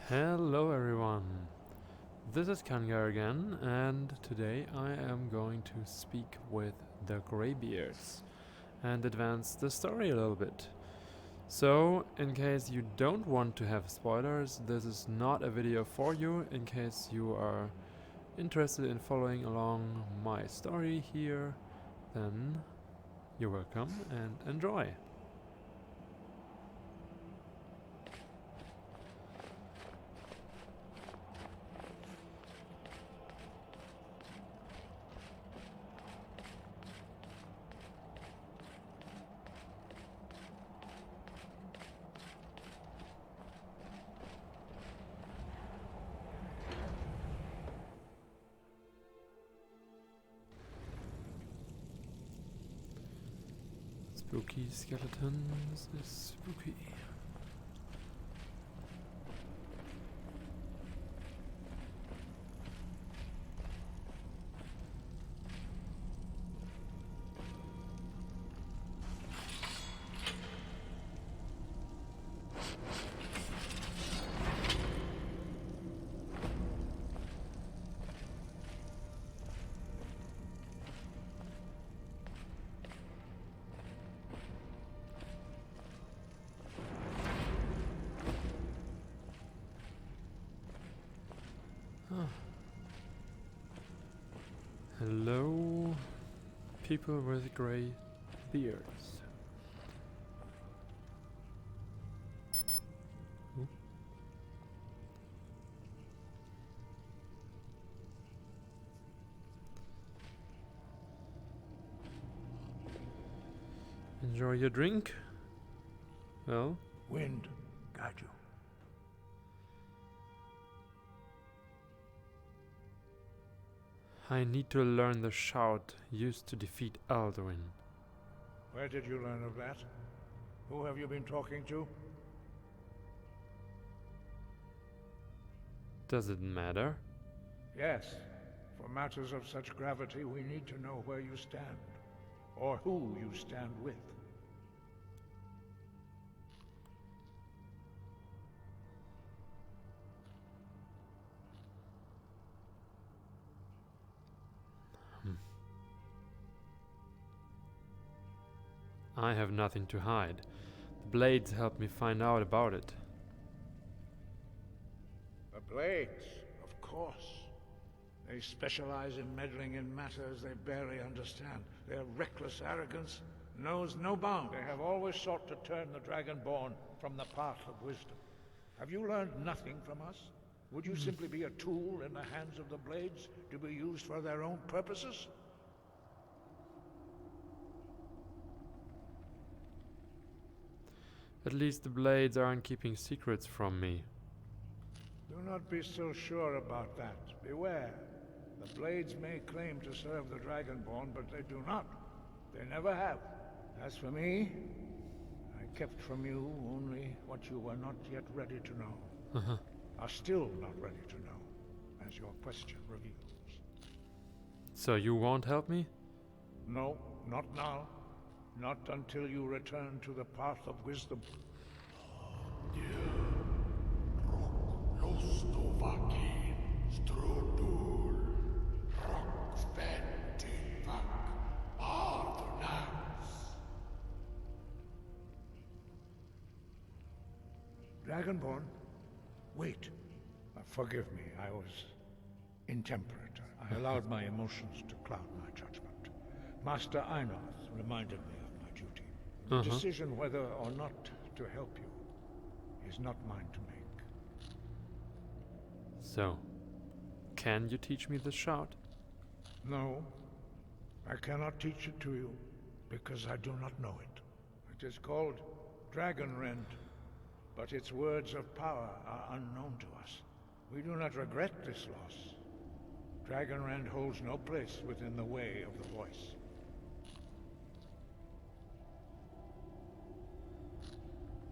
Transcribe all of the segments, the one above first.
Hello everyone, this is Kanga again, and today I am going to speak with the Greybeards and advance the story a little bit. So, in case you don't want to have spoilers, this is not a video for you. In case you are interested in following along my story here, then you're welcome and enjoy. Spooky skeletons is spooky. Hello, people with grey beards. Ooh. Enjoy your drink? Well, Wind, guide you. I need to learn the shout used to defeat Alduin. Where did you learn of that? Who have you been talking to? Does it matter? Yes. For matters of such gravity, we need to know where you stand. Or who you stand with. I have nothing to hide. The blades help me find out about it. The Blades, of course. They specialize in meddling in matters they barely understand. Their reckless arrogance knows no bounds. They have always sought to turn the Dragonborn from the path of wisdom. Have you learned nothing from us? Would you simply be a tool in the hands of the Blades to be used for their own purposes? At least the blades aren't keeping secrets from me. Do not be so sure about that. Beware. The Blades may claim to serve the Dragonborn, but they do not. They never have. As for me, I kept from you only what you were not yet ready to know. Are still not ready to know, as your question reveals. So you won't help me? No, not now. Not until you return to the path of wisdom. Dragonborn? Wait. Forgive me, I was intemperate. I allowed my emotions to cloud my judgment. Master Einoth reminded me of my duty. The decision whether or not to help you is not mine to make. So, can you teach me the shout? No, I cannot teach it to you, because I do not know it. It is called Dragonrend, but its words of power are unknown to us. We do not regret this loss. Dragonrend holds no place within the way of the voice.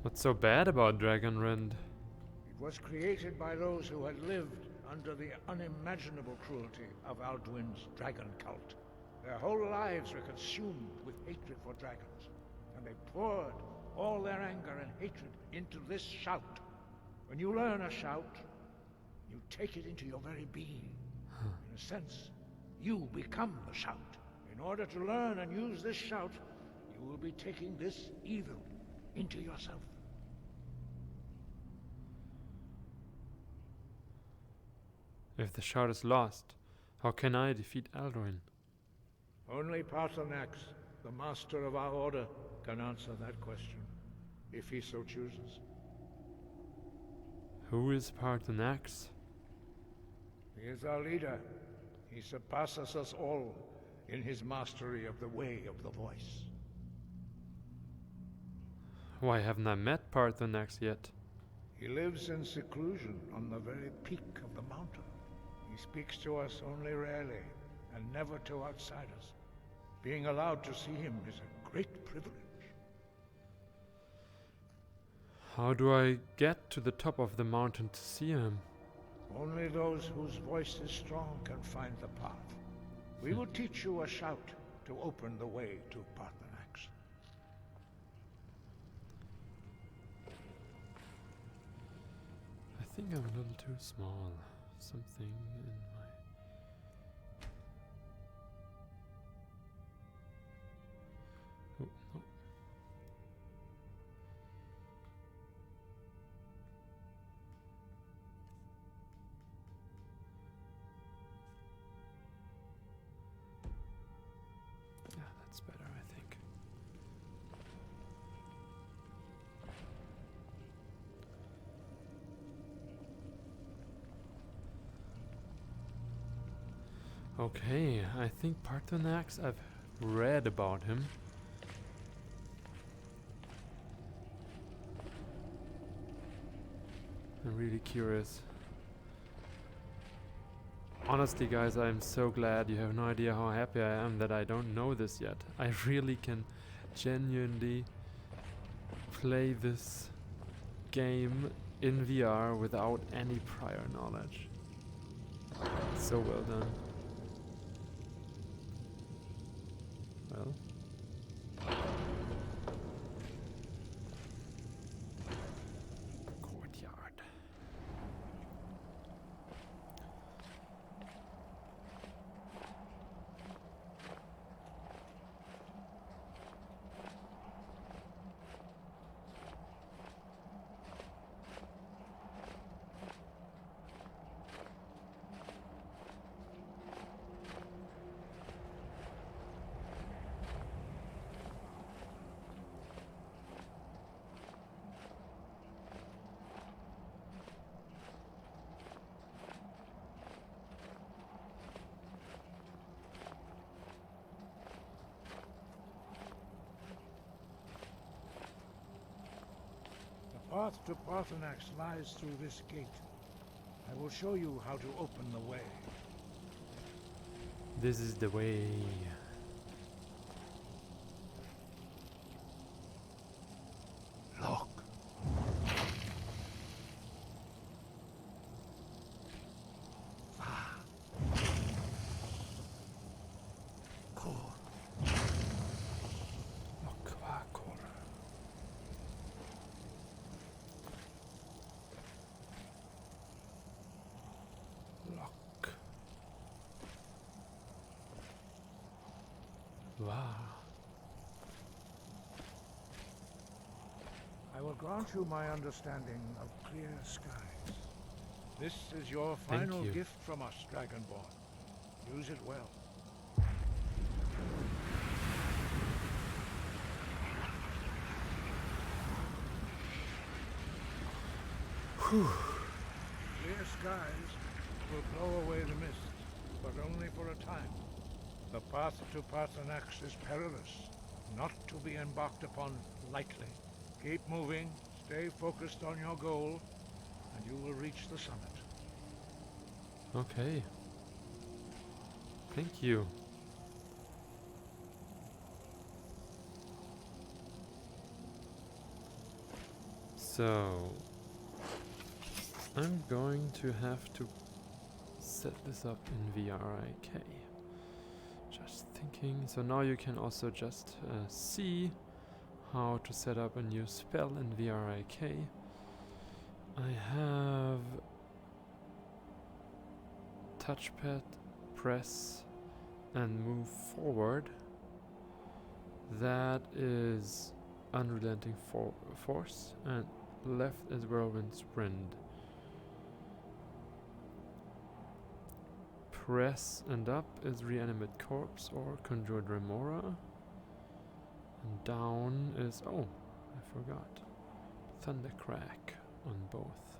What's so bad about Dragonrend? It was created by those who had lived under the unimaginable cruelty of Alduin's dragon cult. Their whole lives were consumed with hatred for dragons, and they poured all their anger and hatred into this shout. When you learn a shout, you take it into your very being. In a sense, you become the shout. In order to learn and use this shout, you will be taking this evil into yourself. If the shout is lost, how can I defeat Alduin? Only Paarthurnax, the master of our order, can answer that question, if he so chooses. Who is Paarthurnax? He is our leader. He surpasses us all in his mastery of the way of the voice. Why haven't I met Paarthurnax yet? He lives in seclusion on the very peak of the mountain. He speaks to us only rarely, and never to outsiders. Being allowed to see him is a great privilege. How do I get to the top of the mountain to see him? Only those whose voice is strong can find the path. We will teach you a shout to open the way to Paarthurnax. I think I'm a little too small. Something in my... Oh, no. Yeah, that's better, I think. Okay, I think Paarthurnax, I've read about him. I'm really curious. Honestly, guys, I'm so glad. You have no idea how happy I am that I don't know this yet. I really can genuinely play this game in VR without any prior knowledge. So well done. Well. Courtyard. The path to Paarthurnax lies through this gate. I will show you how to open the way. This is the way. Look. Wow. I will grant you my understanding of clear skies. This is your Thank final you. gift from us, Dragonborn. Use it well. Whew. Clear skies will blow away the mist, but only for a time. The path to Paarthurnax is perilous, not to be embarked upon lightly. Keep moving, stay focused on your goal, and you will reach the summit. Okay. Thank you. So, I'm going to have to set this up in VRIK. Just thinking. So now you can also just see how to set up a new spell in VRIK. I have touchpad, press, and move forward. That is unrelenting force, and left is whirlwind sprint. Press and up is reanimate corpse or conjured remora. And down is, oh, I forgot, thundercrack on both.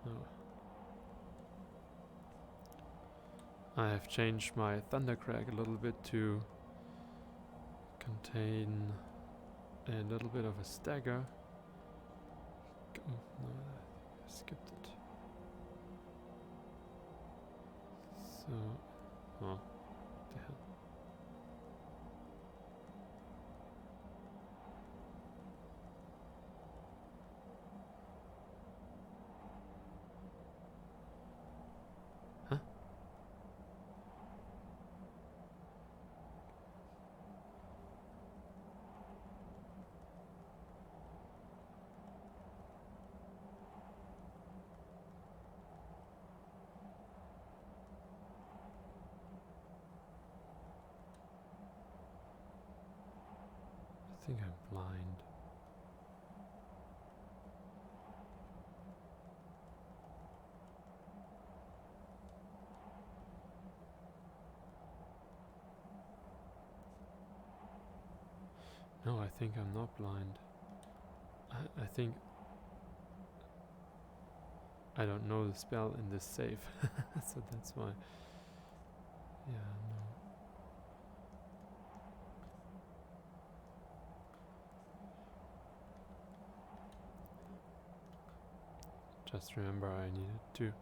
Oh. I have changed my thundercrack a little bit to contain a little bit of a stagger. Oh, no, I skipped it. So, oh, the hell. Huh? I think I'm blind. No, I think I'm not blind. I think I don't know the spell in this save, so that's why. Yeah, no. Just remember I needed to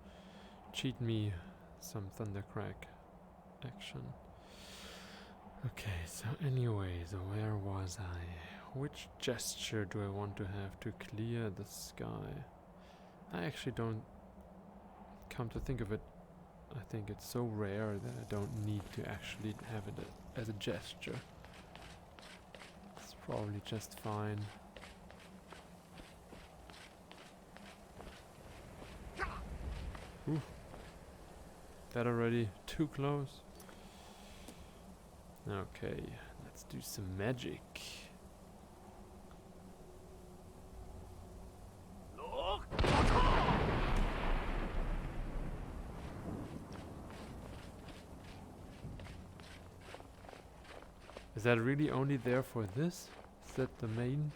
cheat me some thundercrack action. Okay, so anyways, where was I? Which gesture do I want to have to clear the sky? I actually don't, come to think of it, I think it's so rare that I don't need to actually have it as a gesture. It's probably just fine. Ooh. That already too close? Okay, let's do some magic. Is that really only there for this? Is that the main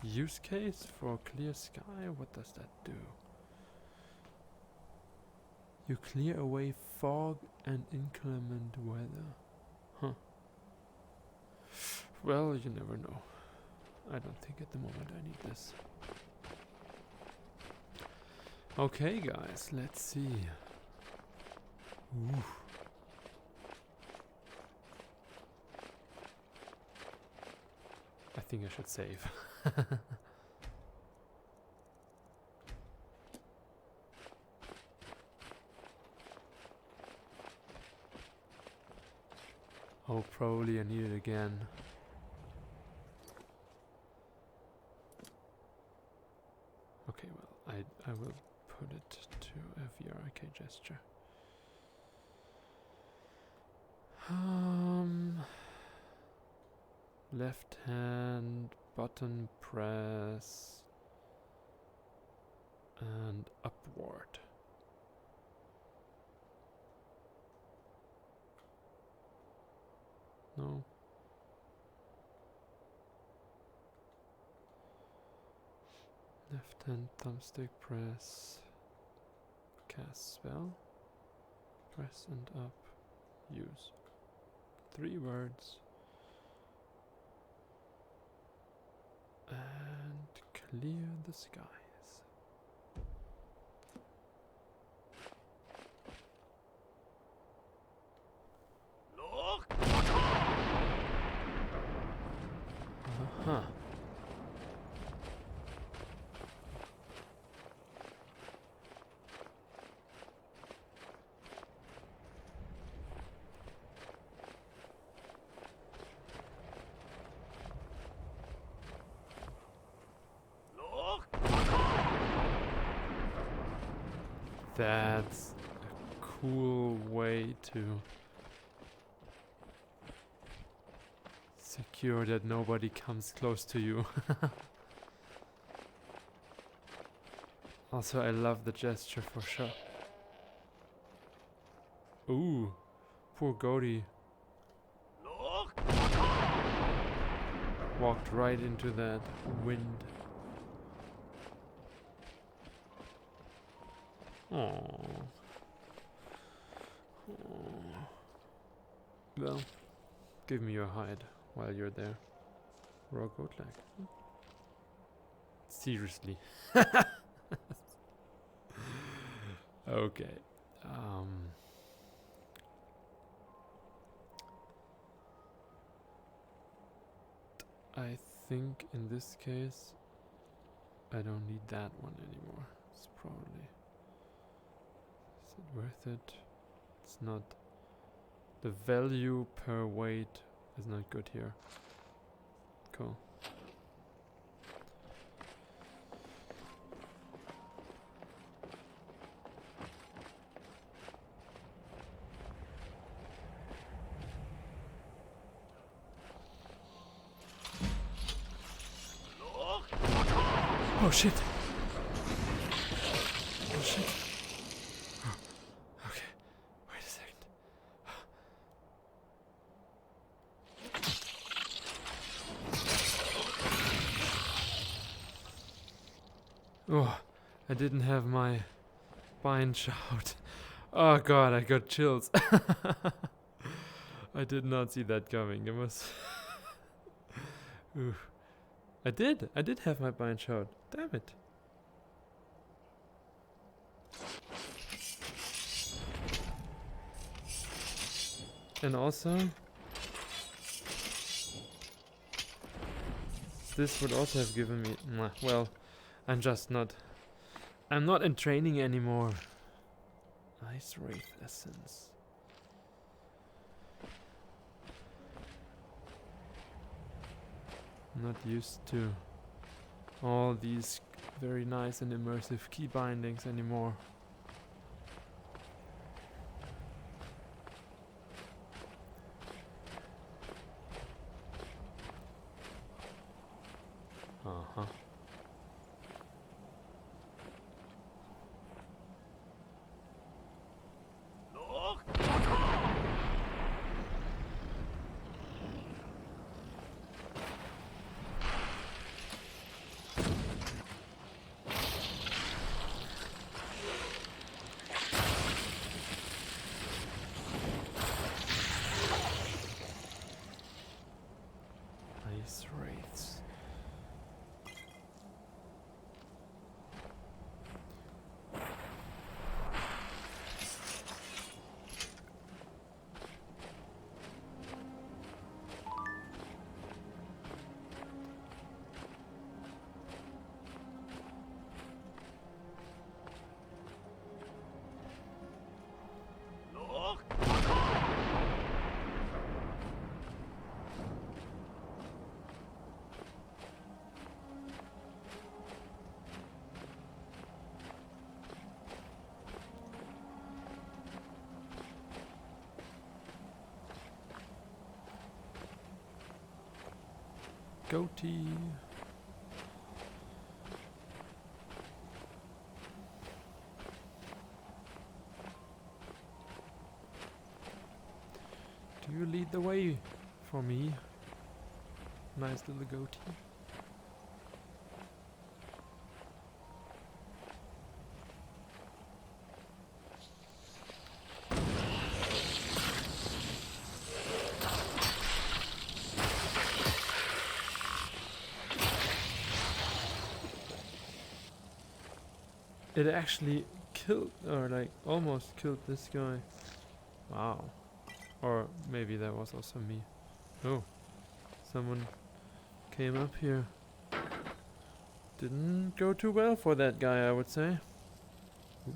use case for clear sky? What does that do? You clear away fog and inclement weather. Huh. Well, you never know. I don't think at the moment I need this. Okay, guys, let's see. Ooh. I think I should save. Oh, probably I need it again. Okay, well, I will put it to a VRK gesture. Left hand button press and upward. No. Left hand thumbstick press. Cast spell. Press and up. Use. 3 words. And clear the skies. Huh. That's a cool way to secure that nobody comes close to you. Also, I love the gesture for sure. Ooh, poor Goaty. Walked right into that wind. Oh. Well, give me your hide while you're there. Raw goat leg. Seriously. Okay. I think in this case I don't need that one anymore. It's probably... Is it worth it? It's not... The value per weight is not good here. Cool. Oh shit! Oh shit! Oh, okay, wait a second. Oh, I didn't have my bind shout. Oh god, I got chills. I did not see that coming. It was... Oof. I did have my bind shout. Damn it. And also, this would also have given me... Well, I'm not in training anymore. Ice Wraith Essence. I'm not used to all these very nice and immersive key bindings anymore. Uh-huh. Ice Wraiths. Goatee. Do you lead the way for me? Nice little goatee. It actually killed, or like almost killed this guy. Wow. Or maybe that was also me. Oh, someone came up here. Didn't go too well for that guy, I would say. Ooh.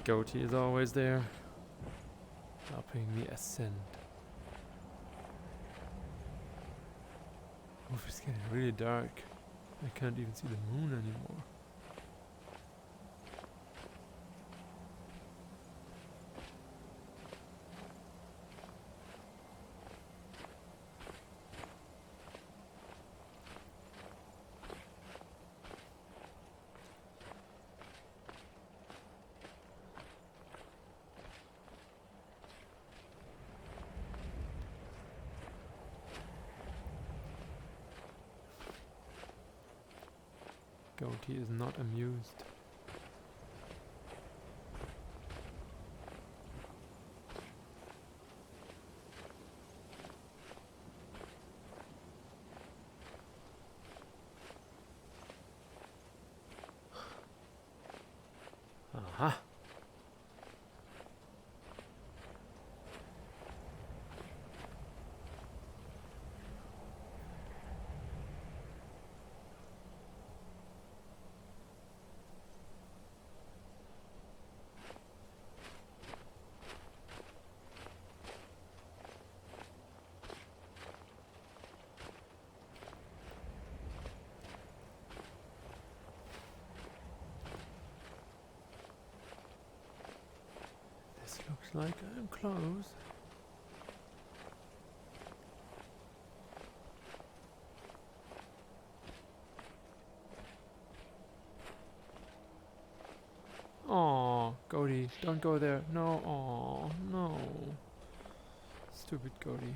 Goatee is always there, helping me ascend. Oh, it's getting really dark. I can't even see the moon anymore. Goatee is not amused. Aha! This looks like I'm close. Aw, Goatee, don't go there. No, aw, no. Stupid Goatee.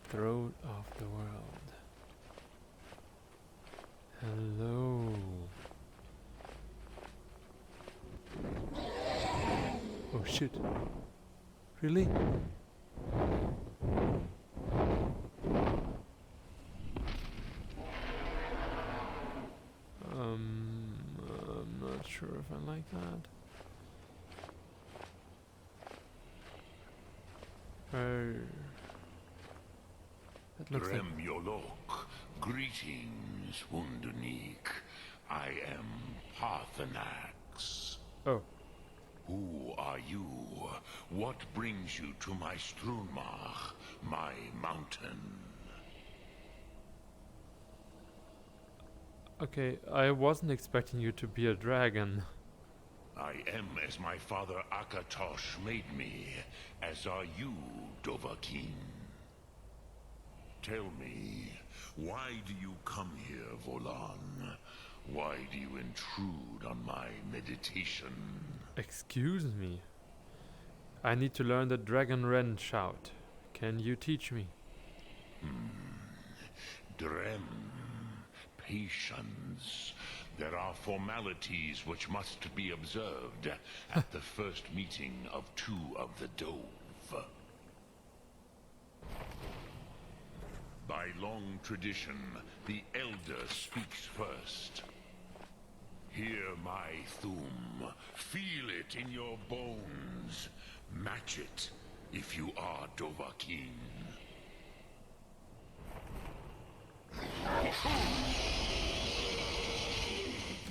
Throat of the world. Hello. Oh shit. Really? I'm not sure if I like that. That looks like... Yolok, greetings, Wunderneek. I am Paarthurnax. Oh. Who are you? What brings you to my Strunmach, my mountain? Okay, I wasn't expecting you to be a dragon. I am as my father Akatosh made me, as are you, Dovahkiin. Tell me, why do you come here, Volan? Why do you intrude on my meditation? Excuse me. I need to learn the Dragon Ren shout. Can you teach me? Drem, patience. There are formalities which must be observed at the first meeting of two of the Dove. By long tradition, the Elder speaks first. Hear my Thum. Feel it in your bones. Match it if you are Dovahkiin.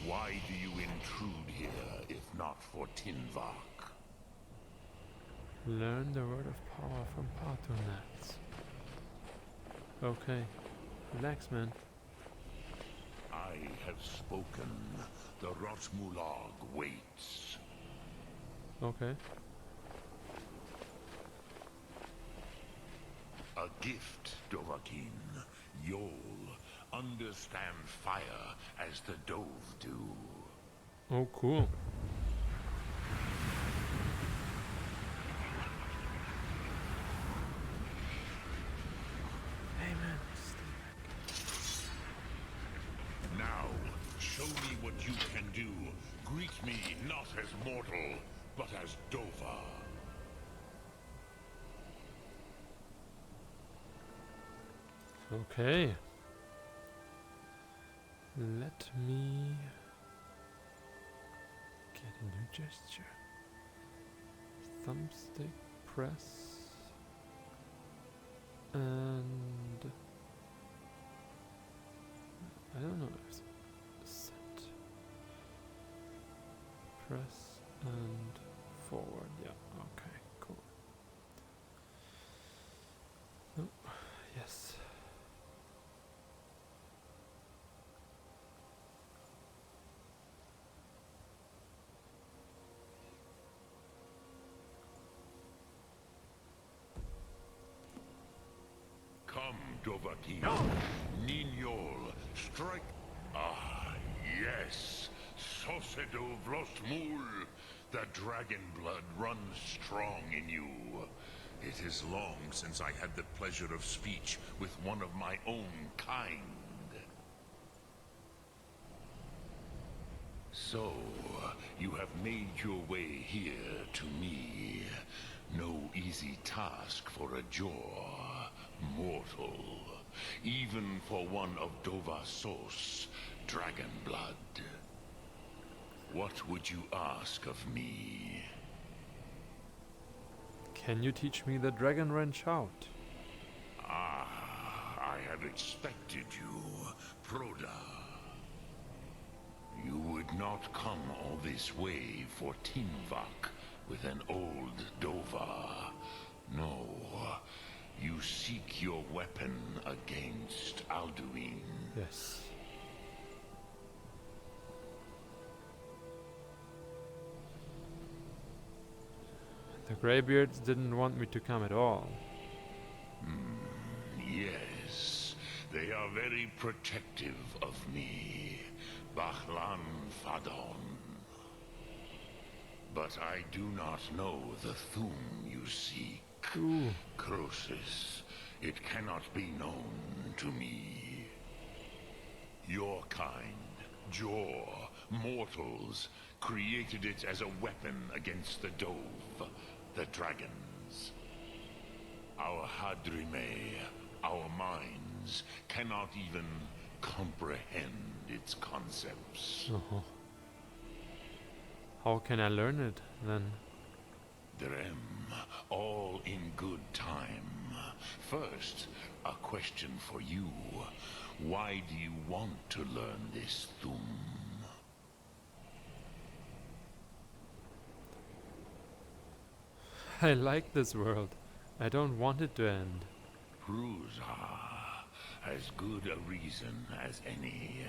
Why do you intrude here, if not for Tinvak? Learn the word of power from Paarthurnax. Okay. Relax, man. I have spoken. The Rotmulag waits. Okay. A gift, Dovahkiin. You'll understand fire as the Dove do. Oh, cool. what you can do. Greet me not as mortal, but as Dova. Okay. Let me get a new gesture. Thumbstick press. And I don't know if it's set. Press and forward. Yeah, okay, cool. Oh, yes. Come, Dovahkiin. Ninyol, strike. Ah, yes. Sosedo Vlostmul. The dragon blood runs strong in you. It is long since I had the pleasure of speech with one of my own kind. So, you have made your way here to me. No easy task for a jaw, mortal. Even for one of Dovasos, dragon blood. What would you ask of me? Can you teach me the dragon wrench out? Ah, I have expected you, Proda. You would not come all this way for Tinvak with an old Dova. No, you seek your weapon against Alduin. Yes. The Greybeards didn't want me to come at all. Yes, they are very protective of me, Bahlan Fadon. But I do not know the Thum you seek. Ooh. Croesus, it cannot be known to me. Your kind, Jor, mortals, created it as a weapon against the Dove, the dragons. Our Hadrime, our minds, cannot even comprehend its concepts. Uh-huh. How can I learn it then? Drem, all in good time. First, a question for you. Why do you want to learn this Thum? I like this world. I don't want it to end. Prusa, as good a reason as any.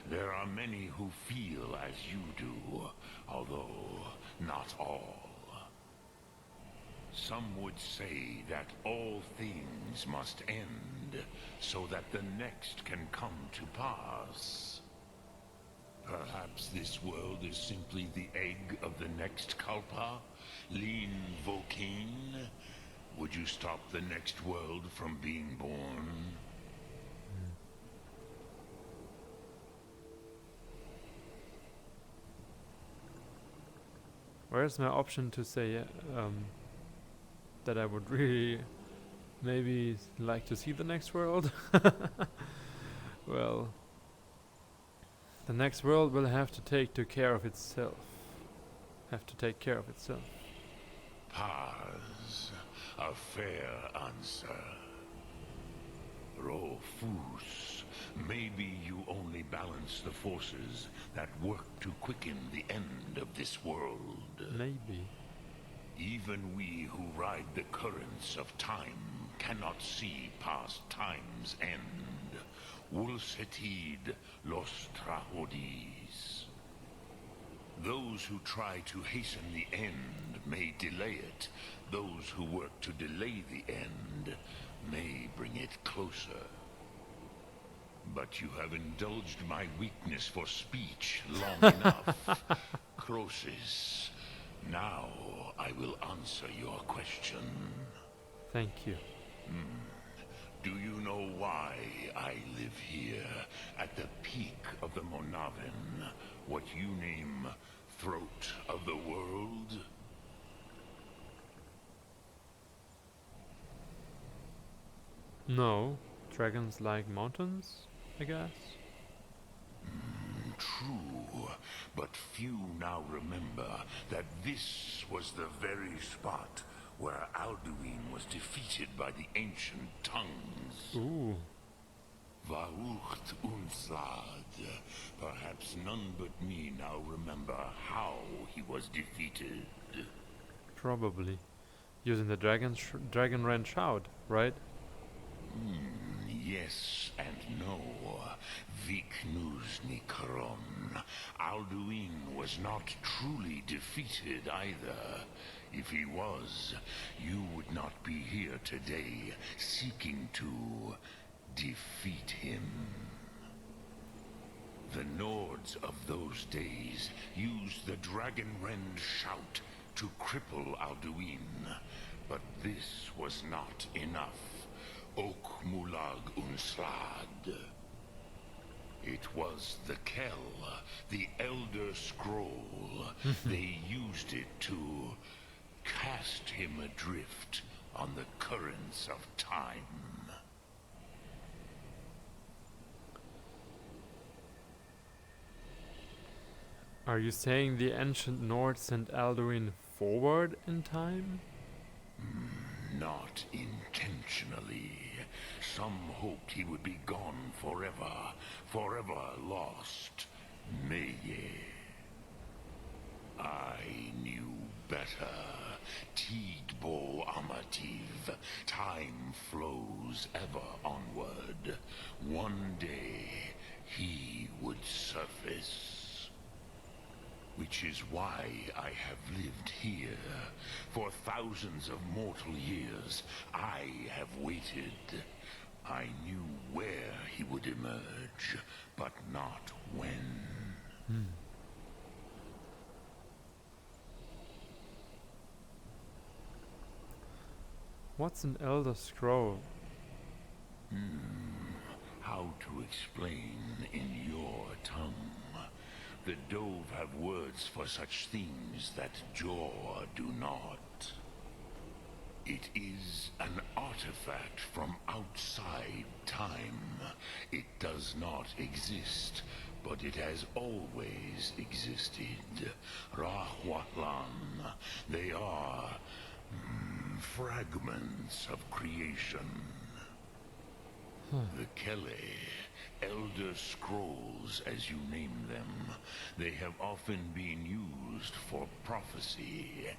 There are many who feel as you do, although not all. Some would say that all things must end, so that the next can come to pass. Perhaps this world is simply the egg of the next Kalpa? Lean Vokin? Would you stop the next world from being born? Where's my option to say that I would really maybe like to see the next world? Well, the next world will have to take care of itself. Paz, a fair answer. Rofus, maybe you only balance the forces that work to quicken the end of this world. Maybe. Even we who ride the currents of time cannot see past time's end. Wulsetid los trahodis. Those who try to hasten the end may delay it. Those who work to delay the end may bring it closer. But you have indulged my weakness for speech long enough. Croesus, now I will answer your question. Thank you. Do you know why I live here, at the peak of the Monavin, what you name Throat of the World? No. Dragons like mountains, I guess? True, but few now remember that this was the very spot where Alduin was defeated by the ancient tongues. Ooh. Vaucht Unslad. Perhaps none but me now remember how he was defeated. Probably. Using the dragon ran shout, right? Yes and no. Viknus Nikron. Alduin was not truly defeated either. If he was, you would not be here today, seeking to defeat him. The Nords of those days used the Dragonrend shout to cripple Alduin, but this was not enough. Ok Mulag Unslad. It was the Kell, the Elder Scroll. They used it to cast him adrift on the currents of time. Are you saying the ancient Nords sent Alduin forward in time? Not intentionally. Some hoped he would be gone forever, forever lost. Meye. I knew better. Tidbo Amativ. Time flows ever onward. One day, he would surface. Which is why I have lived here. For thousands of mortal years, I have waited. I knew where he would emerge, but not when. What's an Elder Scroll? How to explain in your tongue? The Dove have words for such things that Jor do not. It is an artifact from outside time. It does not exist, but it has always existed. Rahwatlan. They are fragments of creation. The Kele, Elder Scrolls as you name them, they have often been used for prophecy.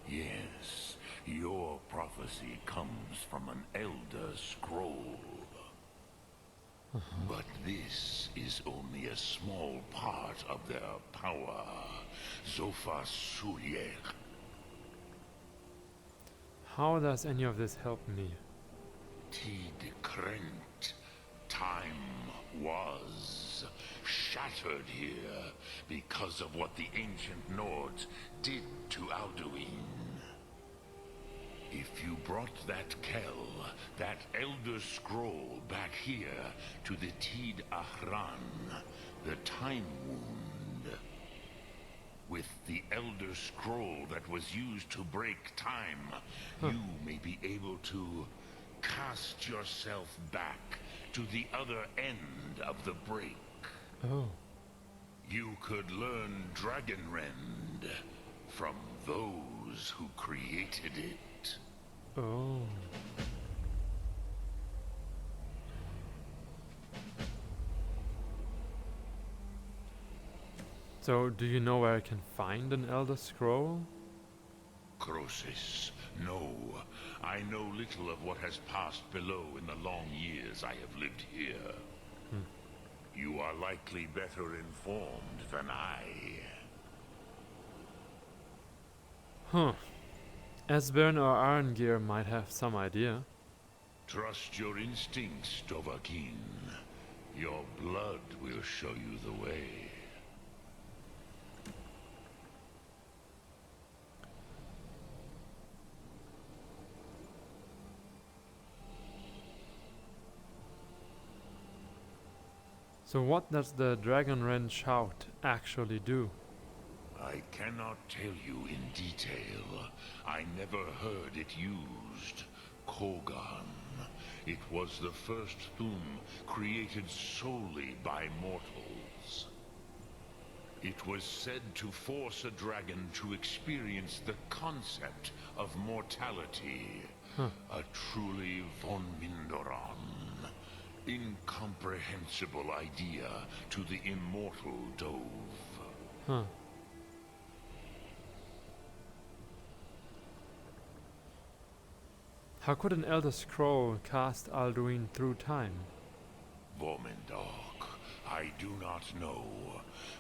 Yes, your prophecy comes from an Elder Scroll. But this is only a small part of their power. Zofa Sulier. How does any of this help me? Tid Krent. Time was shattered here because of what the ancient Nords did to Alduin. If you brought that Kell, that Elder Scroll back here to the Tid Ahran, the Time Wound, with the Elder Scroll that was used to break time, you may be able to cast yourself back to the other end of the break. Oh. You could learn Dragonrend from those who created it. Oh. So, do you know where I can find an Elder Scroll? Croesus, no. I know little of what has passed below in the long years I have lived here. You are likely better informed than I. Huh. Esbern or Arngeir might have some idea. Trust your instincts, Dovahkiin. Your blood will show you the way. So what does the Dragon Wren shout actually do? I cannot tell you in detail. I never heard it used. Kogan. It was the first Thum created solely by mortals. It was said to force a dragon to experience the concept of mortality. Huh. A truly von Mindoran. Incomprehensible idea to the immortal Dove. Huh. How could an Elder Scroll cast Alduin through time? Vormendok, I do not know.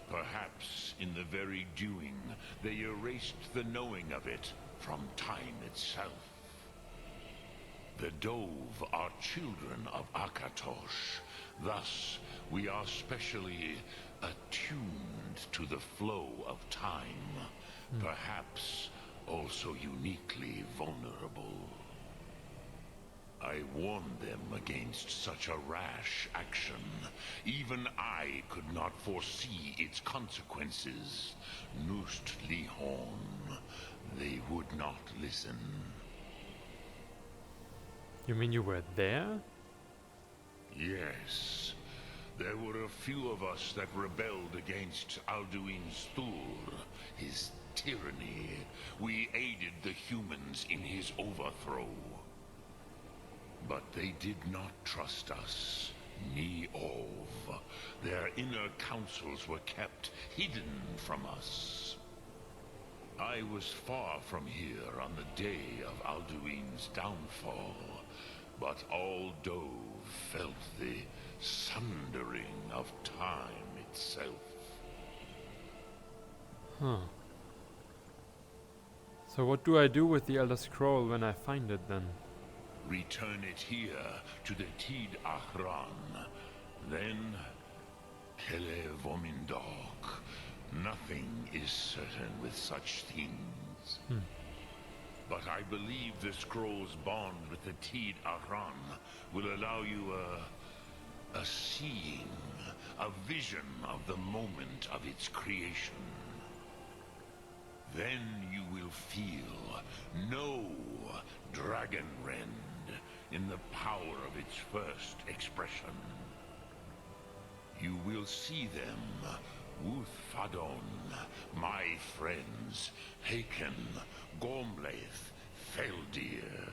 Perhaps in the very doing, they erased the knowing of it from time itself. The Dove are children of Akatosh. Thus, we are specially attuned to the flow of time. Perhaps also uniquely vulnerable. I warned them against such a rash action. Even I could not foresee its consequences. Nust Lihon. They would not listen. You mean you were there? Yes. There were a few of us that rebelled against Alduin Stur, his tyranny. We aided the humans in his overthrow. But they did not trust us, ni Ov. Their inner counsels were kept hidden from us. I was far from here on the day of Alduin's downfall, but all Dove felt the sundering of time itself. Huh. So what do I do with the Elder Scroll when I find it then? Return it here to the Tid Ahran. Then, Kele Vomindok. Nothing is certain with such things. But I believe the scroll's bond with the Tid Ahran will allow you a seeing, a vision of the moment of its creation. Then you will feel, know Dragonrend in the power of its first expression. You will see them, Wuthfadon, my friends, Haken, Gormlaith, Feldir.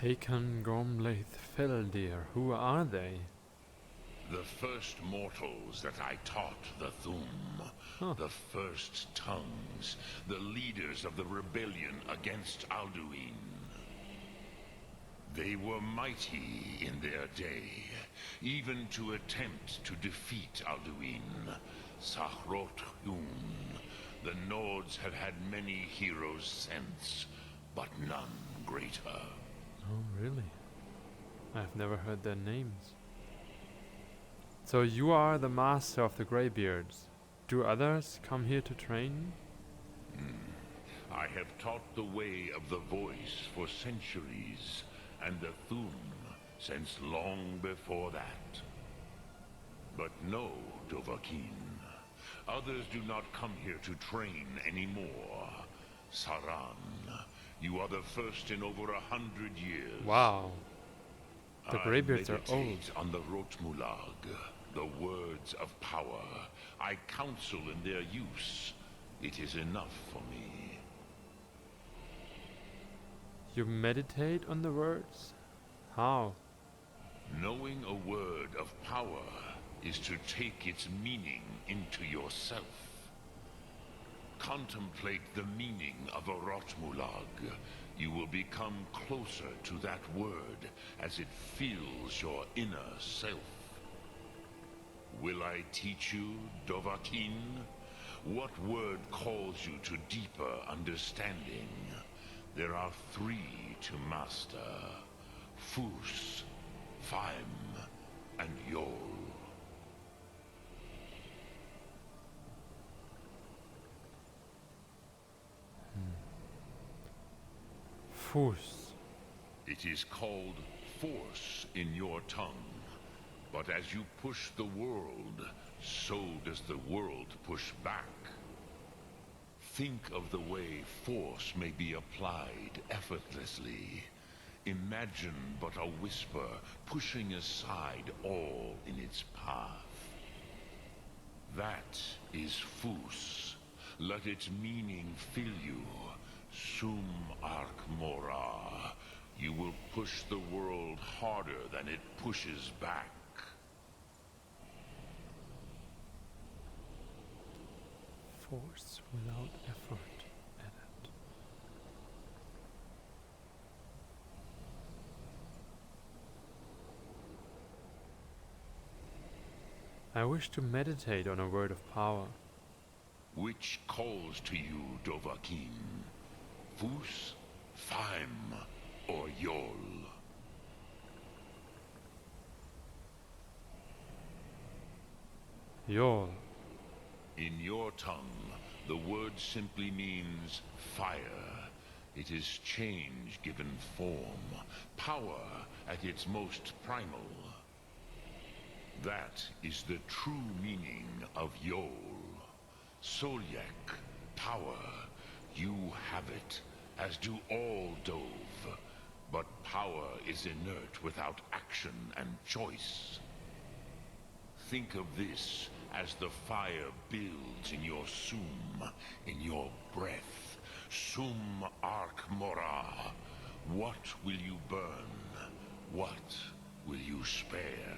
Haken, Gormlaith, Feldir. Who are they? The first mortals that I taught the Thum. Huh. The first tongues. The leaders of the rebellion against Alduin. They were mighty in their day, even to attempt to defeat Alduin. Sahrot Hun. The Nords have had many heroes since, but none greater. Oh, really? I've never heard their names. So you are the master of the Greybeards. Do others come here to train? I have taught the way of the voice for centuries, and the Thum since long before that. But no, Dovahkiin. Others do not come here to train anymore. Saran, you are the first in over 100 years. Wow. The Greybeards I are old. meditate on the Rotmulag, the words of power. I counsel in their use. It is enough for me. You meditate on the words? How? Knowing a word of power is to take its meaning into yourself. Contemplate the meaning of a Rotmulag. You will become closer to that word as it fills your inner self. Will I teach you, Dovahkiin? What word calls you to deeper understanding? There are 3 to master. Fus, Faim, and Yol. Fus. It is called force in your tongue. But as you push the world, so does the world push back. Think of the way force may be applied effortlessly. Imagine but a whisper pushing aside all in its path. That is Fus. Let its meaning fill you. Sum Arc Mora. You will push the world harder than it pushes back. Force without effort. Edit. I wish to meditate on a word of power. Which calls to you, Dovahkiin? Fus, Faim, or Yol? Yol. In your tongue, the word simply means fire. It is change given form, power at its most primal. That is the true meaning of Yol. Solyek, power. You have it, as do all Dove. But power is inert without action and choice. Think of this as the fire builds in your sum, in your breath. Sum Arc Mora. What will you burn? What will you spare?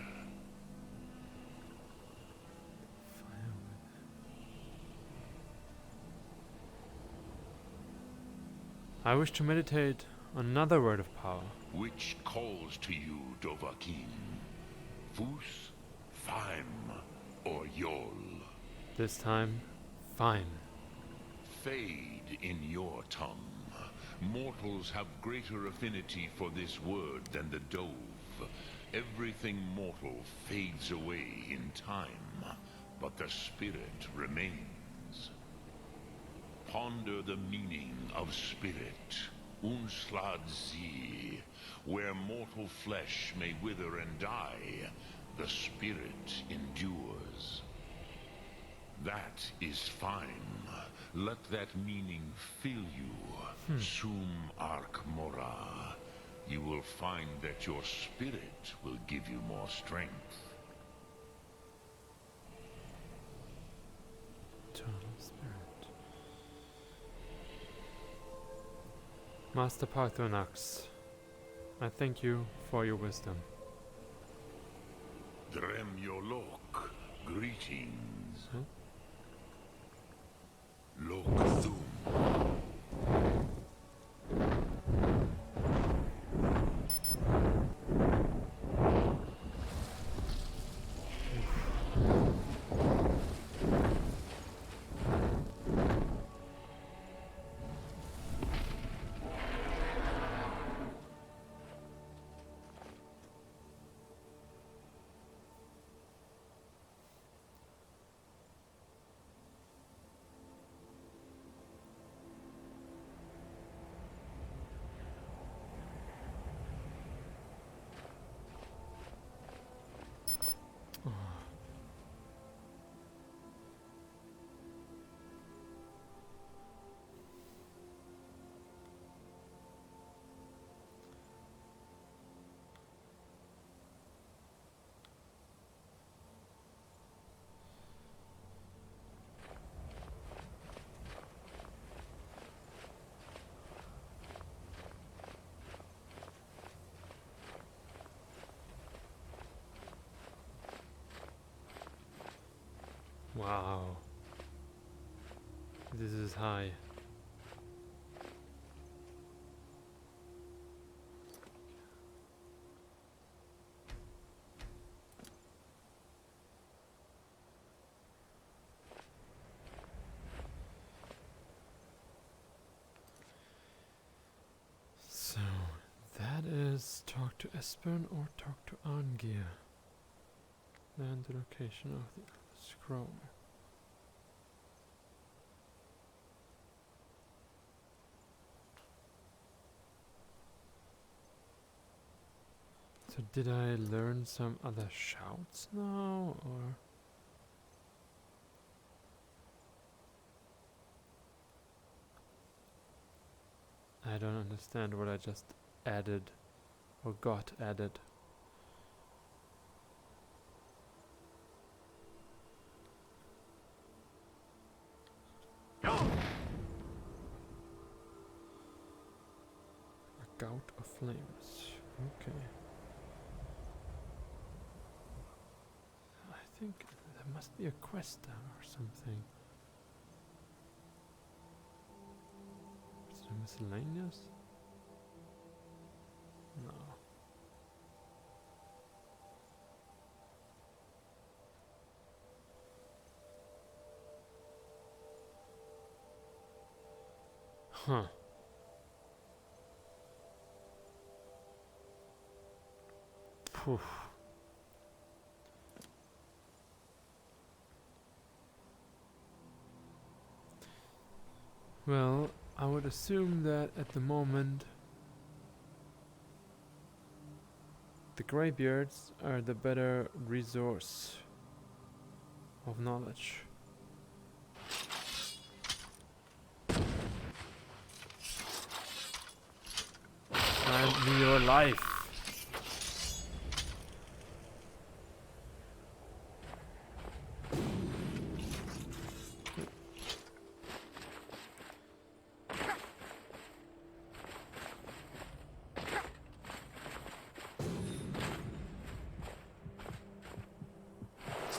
I wish to meditate on another word of power. Which calls to you, Dovahkiin? Fus, Faim, or Yol? This time, fine. Fade in your tongue. Mortals have greater affinity for this word than the Dove. Everything mortal fades away in time, but the spirit remains. Ponder the meaning of spirit, Unslad Zi. Where mortal flesh may wither and die, the spirit endures. That is fine. Let that meaning fill you. Sum Arc Mora. You will find that your spirit will give you more strength. Eternal Spirit. Master Paarthurnax, I thank you for your wisdom. Drem Yolok, greetings. Huh? Lok Thum. Wow. This is high. So, that is talk to Espen or talk to Arngir. And the location of the scroll. So did I learn some other shouts now, or? I don't understand what I just added, or got added. A gout of flames. Okay. I think there must be a quest there or something. Is it miscellaneous? No. Huh. Poof. Well, I would assume that at the moment the greybeards are the better resource of knowledge. Grant me your life.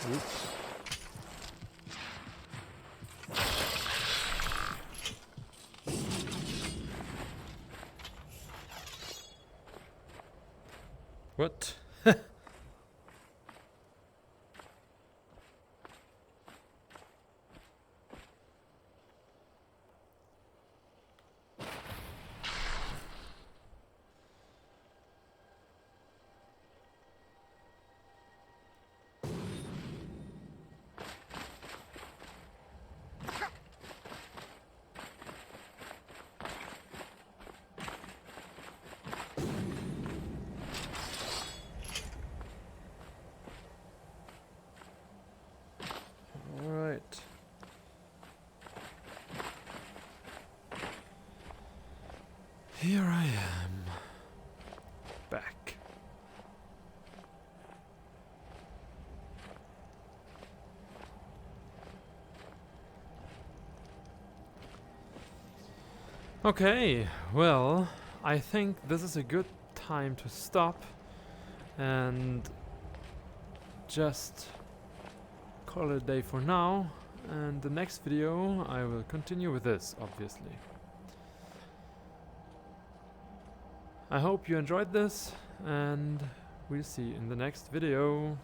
Oops. What? Here I am, back. Okay, well, I think this is a good time to stop and just call it a day for now, and the next video I will continue with this, obviously. I hope you enjoyed this, and we'll see you in the next video.